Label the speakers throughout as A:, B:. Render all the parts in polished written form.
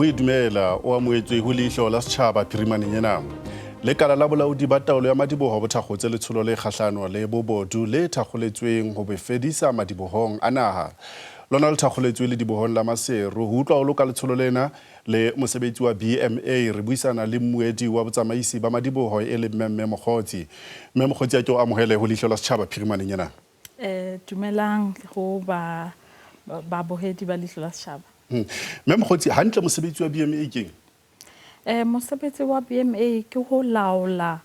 A: Moedumela o amoetswe ho leihlo la setjhaba phirimaneng ena. Lekala la bolaodi ba taolo ya madiboho bo thakgotse letsholo le kgahlano le bobodu le thakgoletsweng ho befedisa madibohong a naha. Lona le thakgoletswe le dibohong la Maseru ho utlwa ho loka letsholo lena le mosebetsi wa BMA re buisana le mmuedi wa botsamaisi ba madiboho e le Mme Mokgotsi. Mme Mokgotsi a ke o amohele ho leihlo la setjhaba phirimaneng ena.
B: Dumelang ho ba bohedi ba leihlo la setjhaba.
A: Mme Mokgotsi hantle mosebetsi wa BMA keng?
B: Mosebetsi wa BMA ke ho laola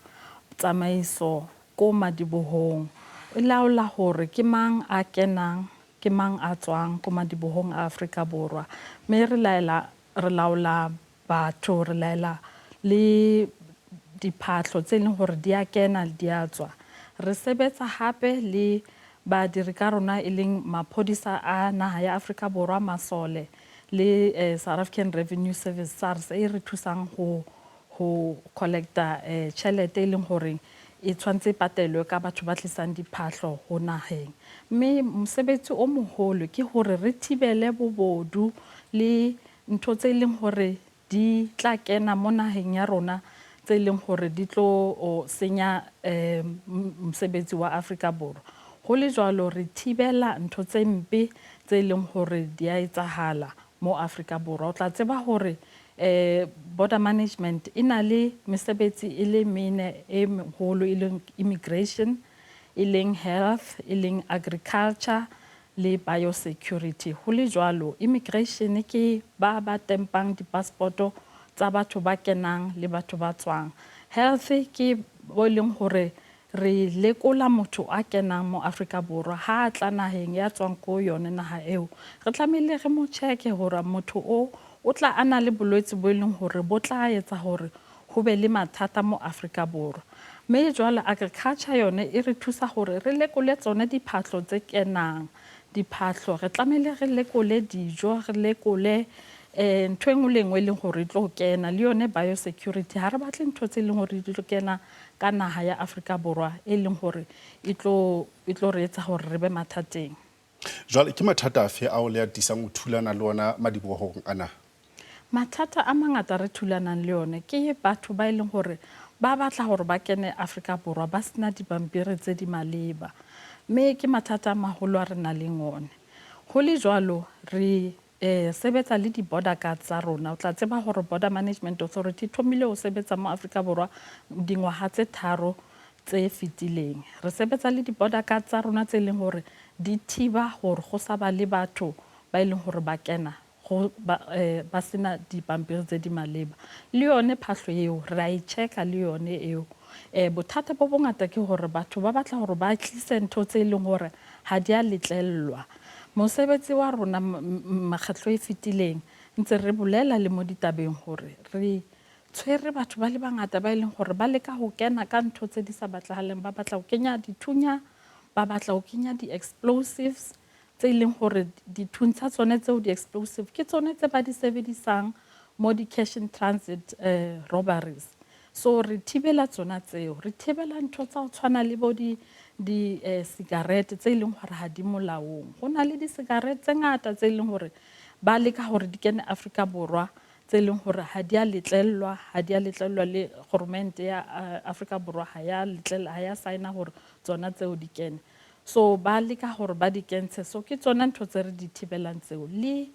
B: tsamaiso ko madibohong. E laola hore ke mang a kenang, ke mang a tswang ko madibohong a Afrika Borwa. Me re laola batho, re laela le diphahlo tse leng hore di a kena le di a tswa. Re sebetsa hape le badiri ka rona e leng maphodisa a naha ya Afrika Borwa, masole le South African Revenue Service SARS e re thusang ho collecta tjhelete e leng hore e tshwantse patelwe ka batho ba tlisang diphahlo ho naheng. Mme mosebetsi o moholo ke hore re thibele bobodu le ntho tse leng hore di tla kena mo naheng ya rona tse leng hore di tlo senya mosebetsi wa Afrika Borwa. Ho le jwalo re thibela ntho tse mpe tse leng hore di a etsahala mo Afrika Borwa. O tla tseba hore border management e na le mesebetsi e le mene e meholo e leng immigration, e leng health, e leng agriculture le biosecurity. Ho le jwalo immigration ke ba tempang di-passport tsa batho ba kenang le batho ba tswang. Health ke bo leng hore re lekola motho a kenang mo Afrika Borwa ha a tla naheng ya tswang ko yone naha eo. Re tlamehile re mo check hore motho o tla ana le bolwetse bo leng hore bo tla etsa hore ho be le mathata mo Afrika Borwa. Mme jwale agriculture yone e re thusa hore re lekole tsone diphahlo tse kenang. Diphahlo re tlamehile re lekole dijo, re lekole ntho engwe le engwe e leng hore e tlo kena le yone biosecurity. Ha re batle ntho tse leng hore di tlo kena ka naha ya Afrika Borwa e leng hore e tlo re etsa hore re be mathateng.
A: Jwale ke mathata afe ao le atisang ho thulana le ona madibohong ana?
B: Mathata a mangata re thulanang le yone ke batho ba e leng hore ba batla hore ba kene Afrika Borwa ba sena dipampiri tse di maleba. Mme ke mathata a maholo a re nang le one. Ho le jwalo re sebetsa le di-border guards tsa rona. O tla tseba hore Border Management Authority e thomile ho sebetsa mo Afrika Borwa dingwaha tse 3 tse fetileng. Re sebetsa le di-border guards tsa rona tse leng hore di thiba hore go sa ba le batho ba e leng hore ba kena ba sena dipampiri tse di maleba. Le yone phahlo eo re a e checka le yone eo. Bothata bo bongata ke hore batho ba batla hore ba tlise ntho tse leng hore ha di a letlellwa. Mosebetsi wa rona makgetlo e fetileng ntse re bolela le mo ditabeng hore re tshwere batho ba le bangata ba e leng hore ba leka ho kena ka ntho tse di sa batlahaleng. Ba batla ho kenya dithunya, ba batla ho kenya di-explosives tse leng hore dithunya tsa tsone tseo di-explosive ke tsone tse ba di sebedisang mo di-cash in transit robberies. So re thibela tsona tseo, re thibela ntho tsa ho tshwana le bo di-cigarette tse leng hore ha di molaong. Ho na le di-cigarette tse ngata tse leng hore ba leka hore di kene Afrika Borwa tse leng hore ha di a letlellwa, le government ya Afrika Borwa ha ya signa hore tsona tseo di kene. So ba leka hore ba di kentshe. So ke tsona ntho tse re di thibelang tseo le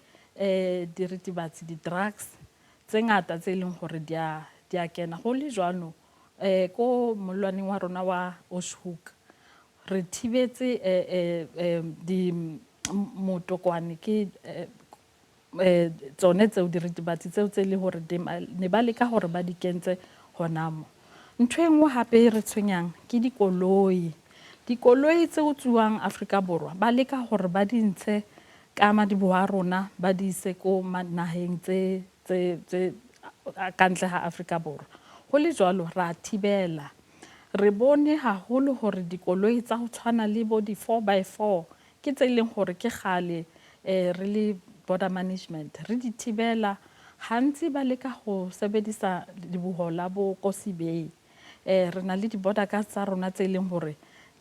B: diritibatsi, di-drugs tse ngata tse leng hore di a kena. Ho le jwalo ko molwaneng wa rona wa Oshhoek re thibetse motokwane ke tsone tseo diritibatsi tseo tse le hore ne ba leka hore ba di kentse hona mo. Ntho e nngwe hape re tshwenyang ke dikoloi tse utsuwang Afrika Borwa ba leka hore ba di ntshe ka madiboho a rona ba di ise ko naheng tse kantle ha Afrika Borwa. Ho le jwalo ra thibela. Re bone haholo hore dikoloi tsa ho tshwana le bo di-4x4 ke tse leng hore ke kgale re le border management re di thibela. Hantsi ba leka ho sebedisa diboho la bo Kosi Bay. Re na le di-border guards tsa rona tse leng hore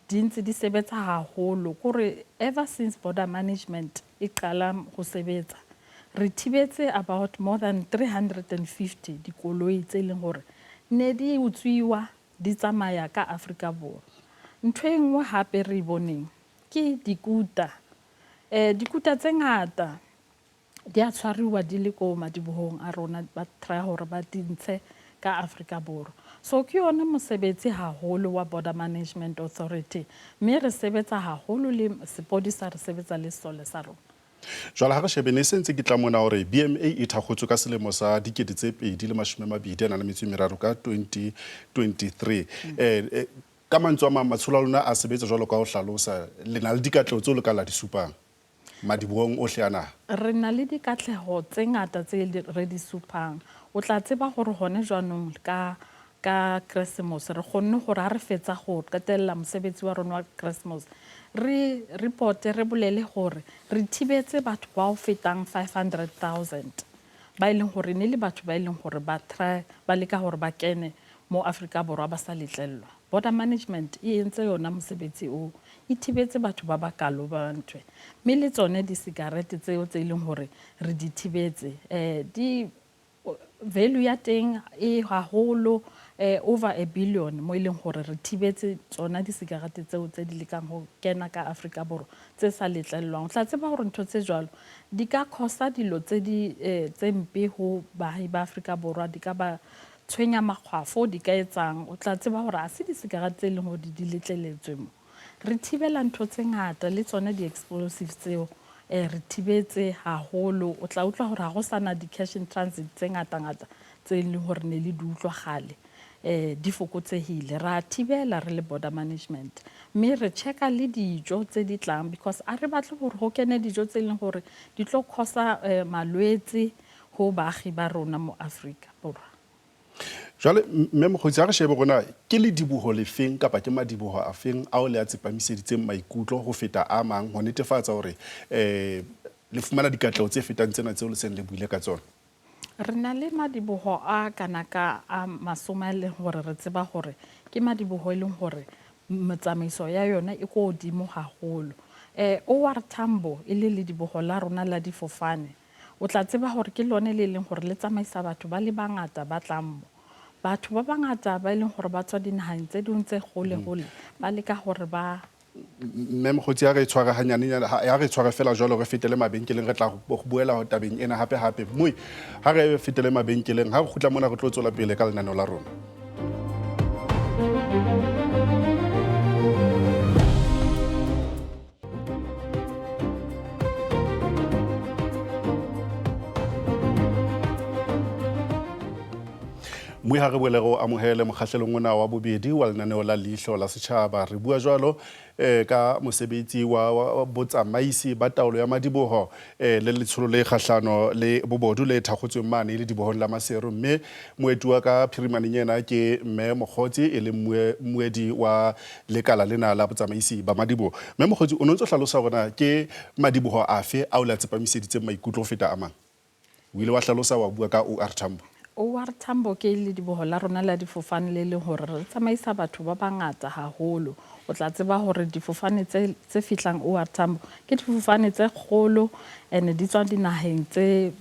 B: di ntse di sebetsa haholo kore ever since border management e qala ho sebetsa re thibetse about more than 350 dikoloi tse leng hore ne di utswiwa di tsamaya ka Afrika Borwa. Ntho e nngwe hape re boneng ke dikuta. Dikuta tse ngata di a tshwariwa di le ko madibohong a rona ba try hore ba dintshe ka Afrika Borwa. So ke yona mosebetsi haholo wa Border Management Authority. Me re sebetsa haholo le sepodisa, re sebetsa le sole sa rona.
A: Jwale ha re shebe ne sentse ke tla mona hore BMA e thakgotswe ka selemo sa 2023 ka 2023. Ka mantswe a mang matsholo a lona a sebetsa jwalo ka ho hlalosa le na le dikatleho tseo le ka la di supang madibohong ohle a naha.
B: Re na le dikatleho tse ngata tse re di supang. O tla tseba hore hone jwanong ka Christmas re kgonne hore ha re fetsa go qetella mosebetsi wa rona wa Christmas re reporte re bolele hore re thibetse batho ba ho fetang 500,000 ba ileng hore ne le batho ba ileng hore ba leka hore ba kene mo Afrika Borwa ba sa letlellwa. Border Management e entse yona mosebetsi o e thibetse batho ba bakalo ba ntwe. Mme le tsone di cigarette tseo tse ileng hore re di thibetse di value ya teng e haholo over a billion mo ileng hore re thibetse tsona di cigarette tseo tse di lekang ho kena ka Afrika Borwa tse sa letlellwang. O tla tseba hore ntho tse jwalo di ka khosa dilo tse mpe ho baahi ba Afrika Borwa, di ka ba tshwenya makgwafo, di ka etsang. O tla tseba hore a se di cigarette tse leng hore di letleletswe mo. Re thibela ntho tse ngata le tsone di explosives tseo re thibetse haholo. O tla utlwa hore ha go sana di cash in transit tse ngata tse leng hore ne le di utlwa gale di fokotsehile. Ra thibela re le Border Management, mme re checka le dijo tse di tlang because a re batle hore ho kene dijo tse leng hore di tlo khosa malwetse ho baagi ba rona mo Afrika Borwa.
A: Jwale mme mokgotsi ha re shebe rona ke le diboho le feng kapa ke madiboho a feng ao le a tsepamiseditseng maikutlo ho feta a mang ho netefatsa hore le fumana dikatleho tse fetang tsena tseo le seng le buile ka tsona?
B: Re na le madiboho a kanaka a masome le hore re tseba hore ke madiboho e leng hore motsamaiso ya yona e ko hodimo haholo. OR Tambo e le diboho la rona la difofane. O tla tseba hore ke lone le leng hore le tsamaisa batho ba le bangata ba tlang mo. Batho ba bangata ba leng hore ba tswa dinaheng tse ding tse hole ba leka hore ba
A: mme mokgotsi ha re tshwara hanyane ha re tshwara fela jwalo re fetele mabenkeleng re tla go buela ho tabeng ena hape mme ha re fetele mabenkeleng ha re khutla mona re tlo tswela pele ka lenaneo la rona. Mui ha re boele go amohele mokgahlelong ona wa bobedi wa lenaneo la Leihlo la Setjhaba. Re bua jwalo ka mosebetsi wa botsamaisi ba taolo ya madiboho le letsholo le kgahlano le bobodu le thakgotsweng mane le dibohong la Maseru, mme moeti wa ka phirimaneng ena ke mme Mokgotsi e le moedi wa lekala lena la botsamaisi ba madiboho. Mme Mokgotsi o ntse hlalosa rona ke madiboho afe ao le tsepamiseditseng maikutlo ho feta a mang? O ile wa hlalosa wa bua ka OR Tambo.
B: OR Tambo ke le diboho la rona la difofane le leng hore re tsamaisa batho ba bangata haholo. O tla tseba hore difofane tse fihlang OR Tambo ke difofane tse kgolo ene di tswa dinaheng tse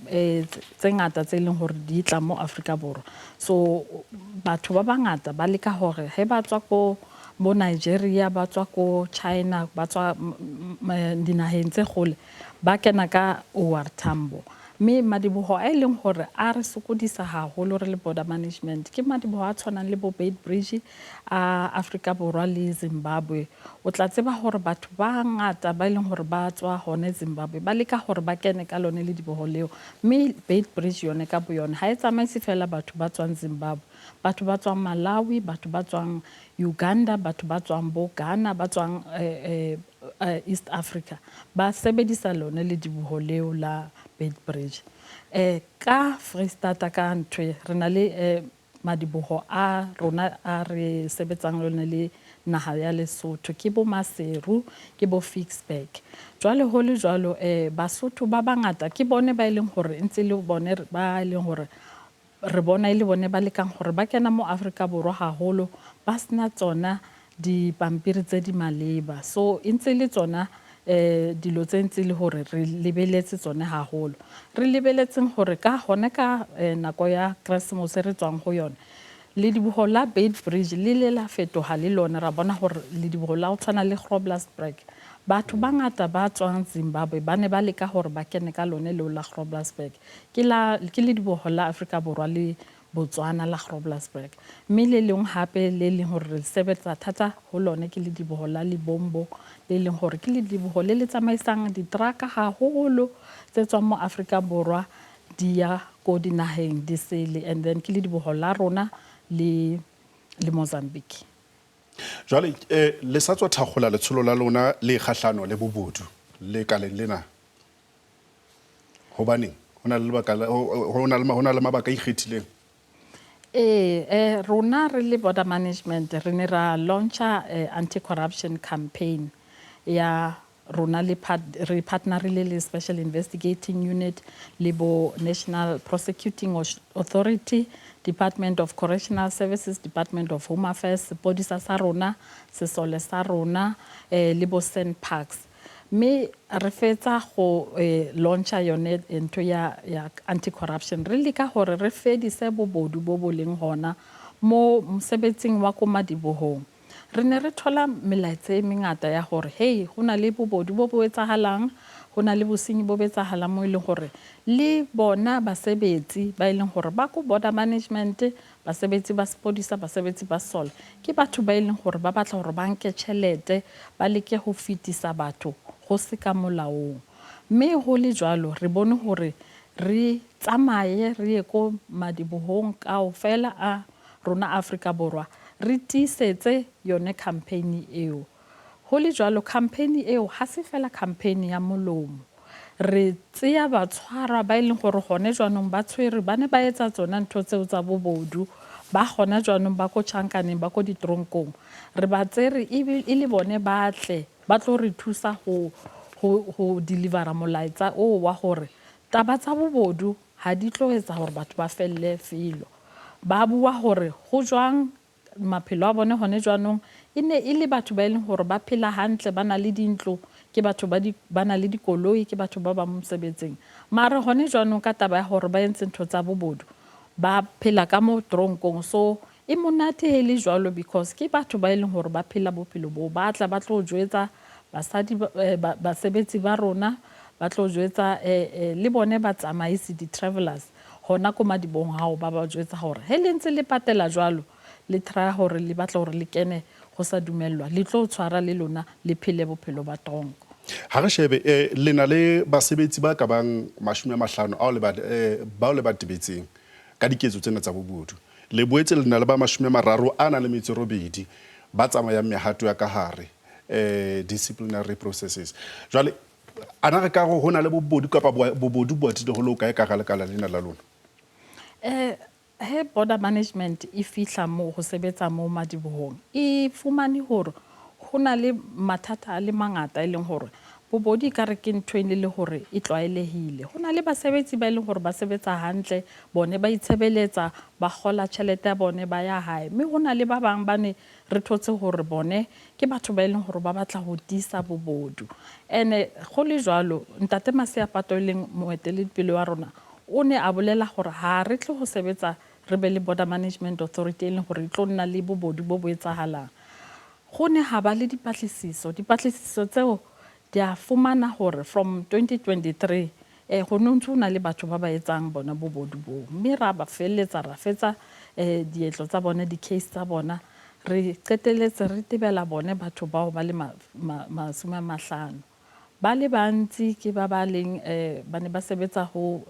B: ngata tse leng hore di tla mo Afrika Borwa. So batho ba bangata ba leka hore he ba tswa ko mo Nigeria, ba tswa ko China, ba tswa dinaheng tse kgole ba kena ka OR Tambo. Mme madiboho a leng hore a re sokodisa haholo re le Border Management ke madiboho a tshwanang le bo Beitbridge a Afrika Borwa le Zimbabwe. O tla tseba hore batho ba ngata ba leng hore ba tswa hone Zimbabwe ba leka hore ba kene ka lone le diboho leo. Mme Beitbridge yone ka boyone ha e tsamaise fela batho ba tswang Zimbabwe, batho ba tswang Malawi, batho ba tswang Uganda, batho ba tswang bo Ghana, ba tswang East Africa ba sebedisa lone le diboho leo la Beitbridge. Ka Freistata ka ntwe re na le madiboho a rona a re sebetsang lone le naha ya Lesotho ke bo Maseru, ke bo Ficksburg. Jwale ho le jwalo Basotho ba bangata ke bone ba ileng hore ntse le bone ba ileng hore re bona ile bone ba lekang hore ba kena mo Afrika Borwa haholo ba sna tsona di pampiri tse di maleba. So ntse le tsona dilo tse ntse le hore re lebeletse tsone haholo re lebeletseng hore ka hone ka nako ya Christmas re tswang go yone le diboho la Beitbridge le la fetoha le lona ra bona hore le diboho la o tshwana le Groblersdal batho ba ngata ba tswang Zimbabwe ba ne ba leka hore ba kene ka lone le la Groblersdal ke le diboho la Afrika Borwa le Botswana la Groblersdal mme le leng hape le leng hore re sebetsa thata ho lone ke le diboho la Lebombo le leng hore ke le diboho le tsamaisang ditraka haholo tse tswang mo Afrika Borwa di ya ko dinaheng di sele and then ke le diboho la rona le Mozambique.
A: Jwale le sa tswa thakgola letsholo la lona le kgahlano le bobodu le kaleng lena hobaneng hona le mabaka a ikgethileng
B: rona re le border management re ne ra launcha anti-corruption campaign ya rona le partnerile le Special Investigating Unit le bo National Prosecuting Authority, Department of Correctional Services, Department of Home Affairs, Sepodisa sa rona, Sesole sa rona, le bo SANParks. Me re fetsa go launcha yone into ya anti-corruption re leka hore re fedise bobodu bo boleng hona mo mosebetsing wa ko madibohong re ne re thola melaetsa e mengata ya hore hey hona le bobodu bo etsahalang hona le bosenyi bo etsahalang mo ileng hore le bona basebetsi ba ileng hore ba ko border management basebetsi ba Sepodisa basebetsi ba SOL ke batho ba ileng hore ba batla hore ba nke tšhelete ba leke ho fitisa batho go se ka molaong mme ho le jwalo re bone hore re tsamaye re ye ko madibohong kaofela a rona Afrika Borwa re tisetse yone campaign eo ho le jwalo campaign eo ha se fela campaign ya molomo re tseya ba tshwara ba ileng gore gone jwanong ba tshwere ba ne ba etsa tsona ntho tseo tsa bobodu ba gona jwanong ba ko tšhankaneng ba ko ditronkong re ba tsere e le bone batle ba tlo re thusa ho delivera molaetsa o wa gore taba tsa bobodu ha di tlo etsa hore batho ba felle felo ba bua hore go jwang maphelo a bone hone jwanong e ne e le batho ba ileng hore ba phela hantle ba na le dintlo ke batho ba na le dikoloi ke batho ba ba mosebetsing mare hone jwanong ka taba ya hore ba entse ntho tsa bobodu ba phela ka mo tronkong so e monate e le jwalo because ke batho ba ileng hore ba phela bophelo bo ba tlo jwetsa basadi basebetsi ba rona ba tlo jwetsa le bone ba tsamaisi di-travelers hona ko madibong hao ba ba jwetsa hore he le ntse le patela jwalo le try hore le batla hore le kene go sa dumellwa le tlo tshwara le lona le phele bophelo ba tronko
A: ha re shebe le na le basebetsi ba ka bang 50 bao le ba tebetseng ka diketso tsena tsa bobodu le boetse le na le ba 30 ana le metso robedi ba tsamayang mehato ya ka hare disciplinary processes jwale ana re ka go hona le bobodu kapa bobodu bo atile go lo kae ka ga lekala lena la lona
B: he border management e fihla mo go sebetsa mo madibohong e fumane hore hona le mathata a le mangata e leng hore bobodu ka re ke ntho le hore e tlwaelehile hona le basebetsi ba leng hore ba sebetsa hantle bone ba itshebeletsa ba gola tšhelete ya bone ba ya hae mme hona le ba bang ba ne re thotse hore bone ke batho ba leng hore ba batla ho tisa bobodu ene go le jwalo ntate Maseapato leng moeteledipele wa rona o ne a bolela hore ha re tle ho sebetsa re be le border management authority leng hore tlo nna le bobodu bo etsahalang go ne ha ba le dipatlisiso tseo di a fumana hore from 2023 go ntse na le batho ba ba etsang bona bobodu bo mme ra ba felletsa ra fetsa dietlo tsa bona di-case tsa bona re qeteletse re tebela bone batho bao ba le 50 ba le bantsi ke ba ba leng ba ne ba sebetsa ho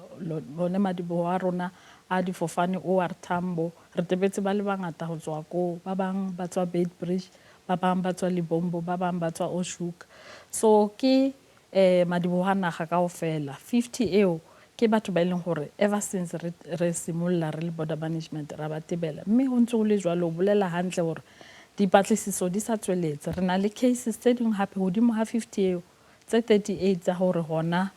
B: bone madiboho a rona a difofane OR Tambo re tebetse ba le bangata ho tswa ko ba bang ba tswa Beitbridge ba bang ba tswa Lebombo ba bang ba tswa Oshuk so ke madiboho a naga kaofela 50 eo ke batho ba ileng hore ever since re simolla re le border management ra ba tebela mme ho ntse go le jwalo bolela hantle hore dipatlisiso di sa tsweletse re na le cases tse ding hape hodimo ha 50 eo tse 38 tsa hore hona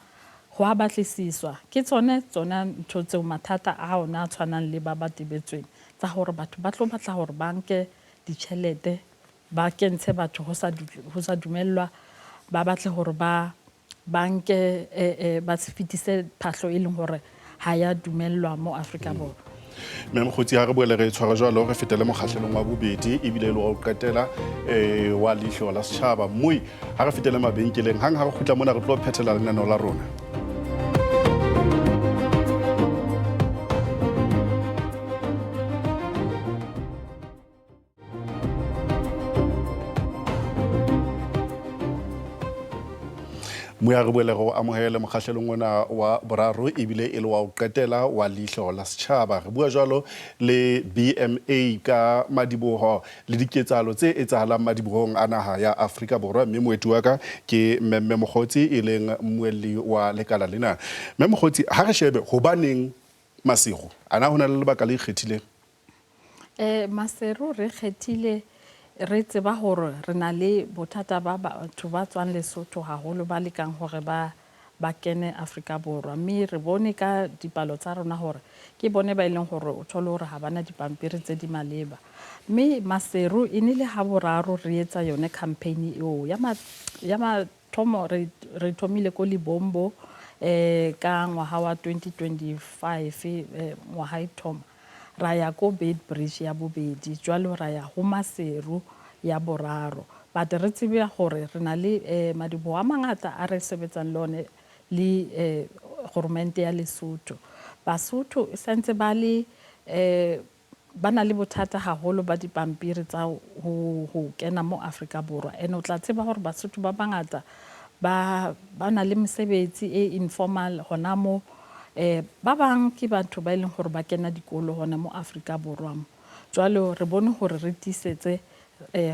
B: go a batlisiswa ke tsona ntho tseo mathata a ona a tshwanang le ba ba tebetsweng tsa hore batho ba tlo batla hore ba nke ditšhelete ba kentshe batho go sa dumellwa ba batle hore ba nke ba se fetise phahlo e leng hore ha ya dumellwa mo Afrika Borwa.
A: mme mokgotsi ha re boele re tshwara jwalo re fetele mokgahlelong wa bobedi ebile le wa o qetela wa leihlo la setjhaba mme ha re fetele mabenkeleng hang ha re kgutla mona re tlo phethela lenaneo la rona. Moya re boele go amohele mokgahlelong ona wa boraro ebile e le wa o qetela wa leihlo la setjhaba. Re bua jwalo le BMA ka madiboho le diketsahalo tse etsahalang madibohong a naha ya Afrika Borwa, mme moeti wa ka ke Mmemme Mokgotsi e leng mmuelli wa lekala lena. Mme Mokgotsi, ha re shebe hobaneng Masego ana hona le lebaka le ikgethileng?
B: Maseru re kgethile re tseba hore re na le bothata ba batho ba tswang Lesotho haholo ba lekang hore ba kene Afrika Borwa, mme re bone ka dipalo tsa rona hore ke bone ba ileng hore o thole hore ha bana dipampiri tse di maleba. Mme Maseru e ne le ha boraro re etsa yone campaign eo ya mathomo re thomile ko Libombo ka ngwaha wa 2025 ngwaha e thoma ra ya ko Beitbridge ya bobedi, jwalo ra ya ho Maseru ya boraro. But re tsebe hore re na le madiboho a mangata a re sebetsang le one le government ya Lesotho. Basotho e sentse ba na le bothata haholo ba dipampiri tsa ho kena mo Afrika Borwa, ene o tla tseba hore Basotho ba bangata ba na le mesebetsi e informal hona mo ba bang ke batho ba ileng hore ba kena dikolo hona mo Afrika Borwa. Jwale re bone hore re tisetse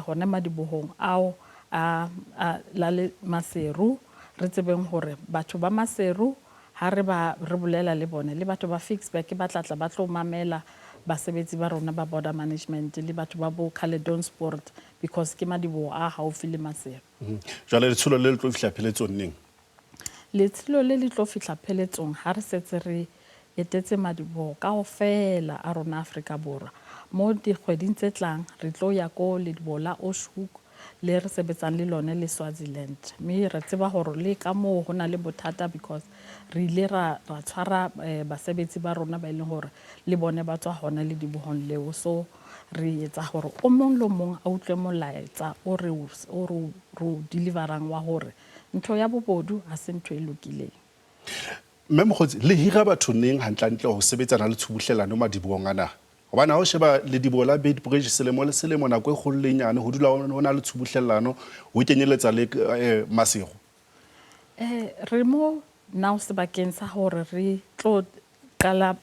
B: hona madibohong ao a la le Maseru, re tsebeng hore batho ba Maseru ha re bolela le bone le batho ba Fixback ba tlatla ba tlo mamela basebetsi ba rona ba border management le batho ba bo Caledon Sport because ke madiboho a haufi le Maseru.
A: Jwale letsholo le tlo fihla pheletsong neng?
B: Letsholo le tlo fihla pheletsong ha re setse re etetse madiboho kaofela a rona Afrika Borwa. Mo dikgweding tse tlang re tlo ya ko lediboho la Oshhoek le re sebetsang le lone le Swaziland, mme re tseba hore le ka moo ho na le bothata because re ile ra tshwara basebetsi ba rona ba ileng hore le bone ba tswa hona le dibohong leo. So re etsa hore o mong le mong a utlwe molaetsa o re deliverang wa hore ntho ya bobodu ha se ntho e lokileng.
A: Mme Mokgotsi, le hira batho neng hantlentle ho sebetsana le tshubuhlelano madibohong ana? Hobane ha o sheba lediboho la Beitbridge selemo le selemo nako e kgolo le nyane ho dula ho na le tshubuhlellano ho kenyeletsa le Masego.
B: Re mo now sebakeng sa hore re tlo qala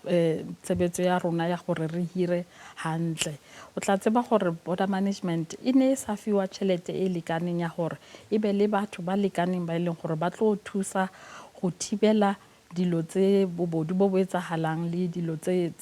B: tshebetso ya rona ya hore re hire hantle. O tla tseba hore border management e ne sa fiwa tjhelete e lekaneng ya hore e be le batho ba lekaneng ba ileng hore ba tlo thusa go thibela dilo tse bobodu bo etsahalang le dilo tse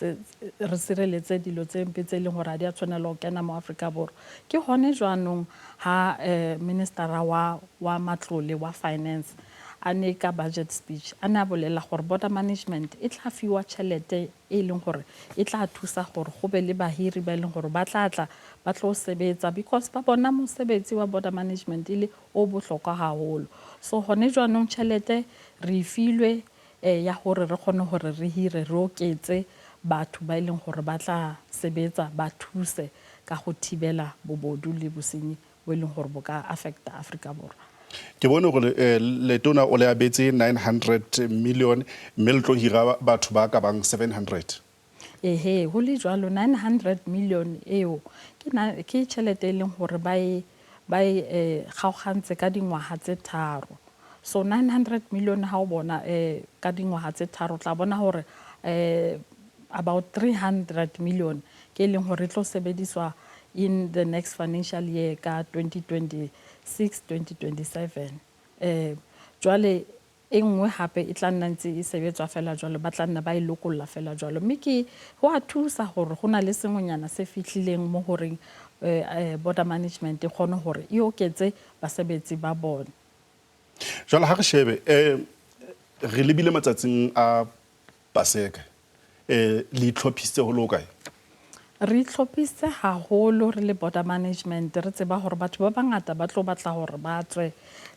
B: re sireletse dilo tse mpe tse leng hore ha di a tshwanela ho kena mo Afrika Borwa. Ke hone jwanong ha ministera wa matlole wa finance a ne ka budget speech a ne a bolela gore border management e tla fiwa tjhelete e leng hore e tla thusa gore go be le bahiri ba leng hore ba tlo sebetsa because ba bona mosebetsi wa border management ile o bohlokwa haholo. So hone jwanong tjhelete re filwe ya hore re kgone hore re hire re oketse batho ba ileng hore ba tla sebetsa ba thuse ka go thibela bobodu le bosenyi bo ileng hore bo ka affecta Afrika Borwa.
A: Ke bone gore letona o le abetse 900 million mme le tlo hira batho ba ka bang 700.
B: Ho le jwalo 900 million eo ke tjhelete e leng hore ba e kgaogantse ka dingwaha tse tharo. So 900 million ha o bona ka dingwaha tse tharo tla bona hore about 300 million ke leng hore tlo sebediswa in the next financial year ka 2026-2027. Jwale e nngwe hape e tla nna ntse e sebetswa fela jwalo ba tla nna ba e lokolla fela jwalo, mme ke ho a thusa hore go na le sengonyana se fihlileng mo horeng border management e kgone hore e oketse basebetsi ba bona.
A: Jwale ha re shebe re lebile matsatsing a Paseka le itlhophisitse ho lo kae?
B: re itlhophise haholo re le border management re tseba hore batho ba bangata ba tlo batla hore ba tswe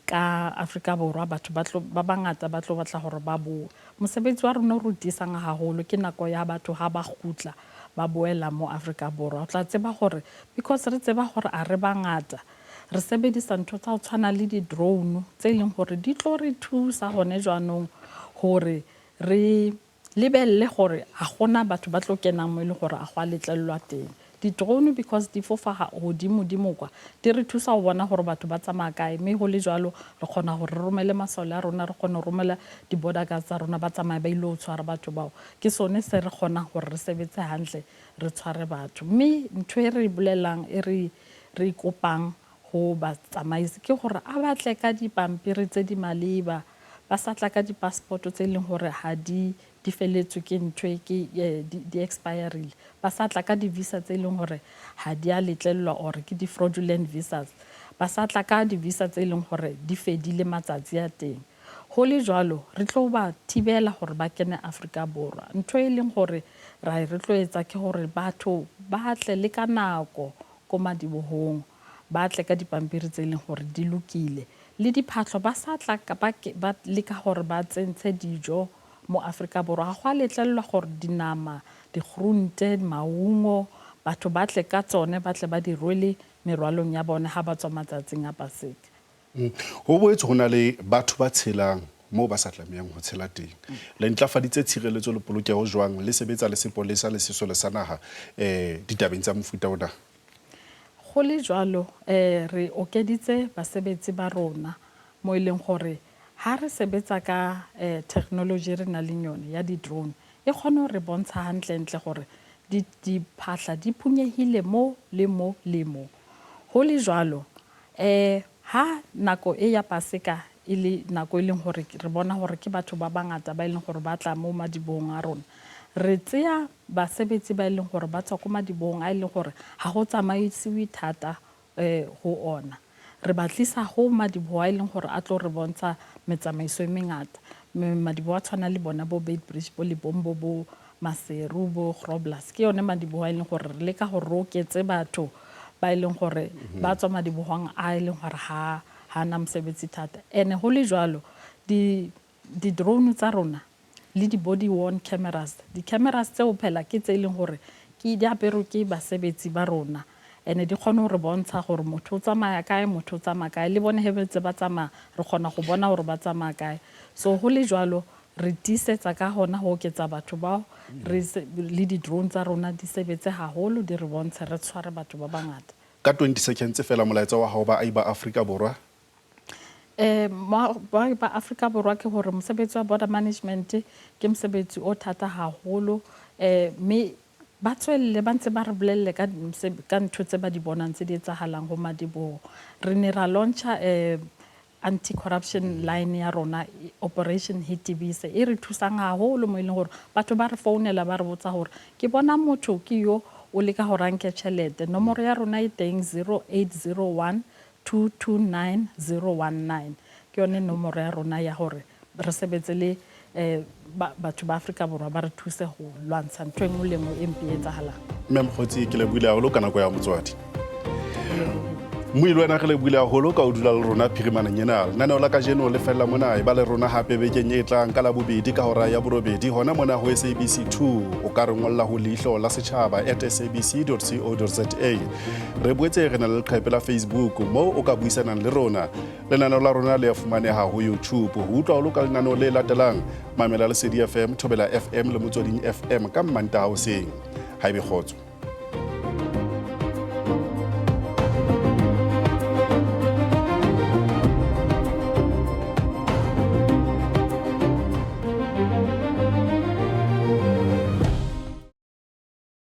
B: ka Afrika Borwa batho ba bangata ba tlo batla hore ba boe mosebetsi wa rona o rutisang haholo ke nako ya batho ha ba khutla ba boela mo Afrika Borwa o tla tseba hore because re tseba hore a re bangata re sebedisa ntho tsa ho tshwana le di drone tse leng hore di tlo re thusa hone jwanong hore re lebelle gore a gona batho ba tlo kenang mo ile gore a go letlellwa teng di drone because di fofa hodimo kwa di re thusa go bona gore batho ba tsamaya kae mme go le jalo re kgona gore re romele masole a rona re kgona go romela di border guards tsa rona ba tsamaya ba ile go tshwara batho bao ke sone se re kgona gore re sebetse hantle re tshware batho mme ntho e re bolelang e re kopang go ba tsamaise ke gore a batle ka dipampiri tse di maleba ba sa tla ka di-passport tse leng gore ha di feletswe ke ntho di expirile ba sa tla ka di-visa tse leng gore ha di a letlellwa or ke di-fraudulent visas ba sa tla ka di-visa tse leng gore di fedile matsatsi a teng go le jalo re tlo ba thibela gore ba kene Afrika Borwa ntho e leng gore re tlo etsa ke gore batho ba tle le ka nako ko madibohong ba tle ka dipampiri tse leng gore di lokile le diphatlo ba sa tla ba leka gore ba tsentse dijo mo Afrika Borwa go a letlellwa gore dinama digrunte maungo batho ba tle ka tsone ba tle ba di rwele merwalong ya bone ha ba tswa matsatsing a paseka
A: go boetse go na le batho ba tshelang mo ba sa tlamehang ho tshela teng le ntlafaditse tshireletso le polokeho jwang le sebetsa le sepolesa le sesole sa naha ditabeng tsa mofuta ona
B: go le jalo re okeditse basebetsi ba rona mo ileng gore ha re sebetsa ka technology re na le yone ya di drone e kgone re bontsha hantle gore di phahla di phunyehile mo le mo go le jalo ha nako e ya paseka e le nako e leng gore re bona gore ke batho ba bangata ba ileng gore ba tla mo madibong a rona re tseya basebetsi ba ileng gore ba tswa ko madibong a ileng gore ha go tsamaisiwe thata go ona re batlisa go madibo a ileng gore a tlo re bontsha metsamaiso e mengata madibo a tshwana le bona bo Beitbridge bo Lebombo bo Maseru bo Groblersdal ke yone madibo a ileng gore re leka go roketse batho ba ileng gore ba tswa madibohang a ileng gore ha na mosebetsi thata ene go le jalo di drone tsa rona le di body worn cameras di cameras tseo phela ke tse leng gore ke di apero ke basebetsi ba rona ene di kgone gore bontsha gore motho o tsamaya kae motho o tsamaya kae le bone hebetse ba tsamaya re kgona go bona gore ba tsamaya kae so go le jalo re tisetsa ka hona go oketsa batho bao le di drone tsa rona di sebetse haholo di re bontsha re tshware batho ba bangata
A: ka 20 seconds fela molaetsa wa hao ba ai ba Afrika Borwa
B: ba Afrika Borwa ke gore mosebetsi wa border management ke mosebetsi o thata haholo me ba tswelle ba ntse ba re bolelle ka ntho tse ba di bonang tse di etsahalang go madiboho re ne ra launcha anti-corruption line ya rona operation Hitibise e re thusang haholo mo ileng gore batho ba re founela ba re botsa gore ke bona motho ke yo o leka go ranke tšhelete nomoro ya rona e teng 0801 229 019 ke yone nomoro ya rona ya gore re sebetse le batho ba Afrika Borwa ba re thuse go lwantsha ntho engwe le engwe e mpe e etsahalang
A: Mkhotsi ke le buile haholo ka nako ya motswadi Moilo ena re le buile haholo ka o dula le rona phirimaneng ena lenaneo la kajeno le fella mona e ba le rona hape bekeng e tlang ka la bobedi ka hora ya borobedi hona mona ho SABC2 o ka re ngolla ho leihlo la setjhaba @sabc.co.za re boetse re na le leqephe la Facebook mo o ka buisanang le rona lenaneo la rona le a fumaneha ho YouTube ho utlwa o loka lenaneo le latelang mamela le Lesedi FM Thobela FM le Motsweding FM ka Mantaha hoseng haebe kgotso